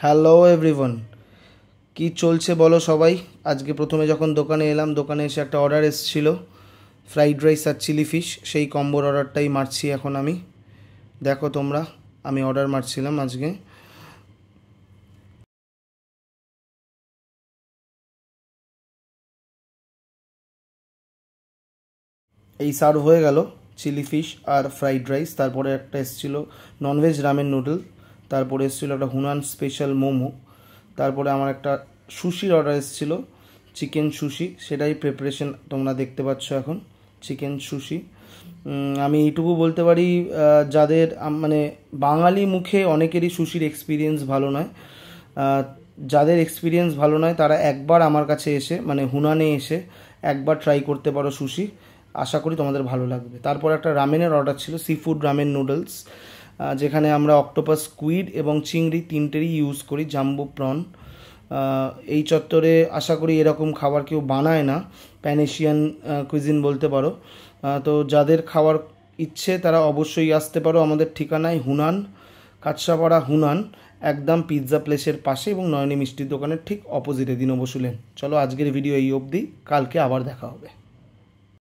Hello everyone, কি চলছে বলো সবাই। আজকে প্রথমে যখন দোকানে এলাম, দোকানে এসে একটা অর্ডার এসেছিল ফ্রাইড রাইস আর চিলি ফিশ। সেই কম্বোর অর্ডারটাই মারছি এখন আমি। দেখো তোমরা, আমি অর্ডার মারছিলাম আজকে। এই সার্ভ হয়ে গেল চিলি ফিশ আর ফ্রাইড রাইস। তারপরে একটা এসেছিলো ননভেজ রামেন নুডল। তারপরে এসেছিলো একটা হুনান স্পেশাল মোমো। তারপরে আমার একটা সুশির অর্ডার এসেছিলো, চিকেন সুশি। সেটাই প্রিপারেশন তোমরা দেখতে পাচ্ছ এখন, চিকেন সুশি। আমি এইটুকু বলতে পারি, যাদের মানে বাঙালি মুখে অনেকেরই সুশির এক্সপিরিয়েন্স ভালো নয়। যাদের এক্সপিরিয়েন্স ভালো নয় তারা একবার আমার কাছে এসে, মানে হুনানে এসে একবার ট্রাই করতে পারো সুশি। আশা করি তোমাদের ভালো লাগবে। তারপর একটা রামেনের অর্ডার ছিল, সি ফুড রামেন নুডলস, যেখানে আমরা অক্টোপাস, স্কুইড এবং চিংড়ি তিনটেরই ইউজ করি, জাম্বো প্রন। এই চত্বরে আশা করি এরকম খাবার কেউ বানায় না, প্যান এশিয়ান কুইজিন বলতে পারো। তো যাদের খাওয়ার ইচ্ছে তারা অবশ্যই আসতে পারো আমাদের ঠিকানায়, হুনান, কাঁচরাপাড়া হুনান, একদম পিৎজা প্লেসের পাশে এবং নয়নী মিষ্টির দোকানের ঠিক অপোজিটে, দিনবসু লেন। চলো আজকের ভিডিও এই অবধি, কালকে আবার দেখা হবে।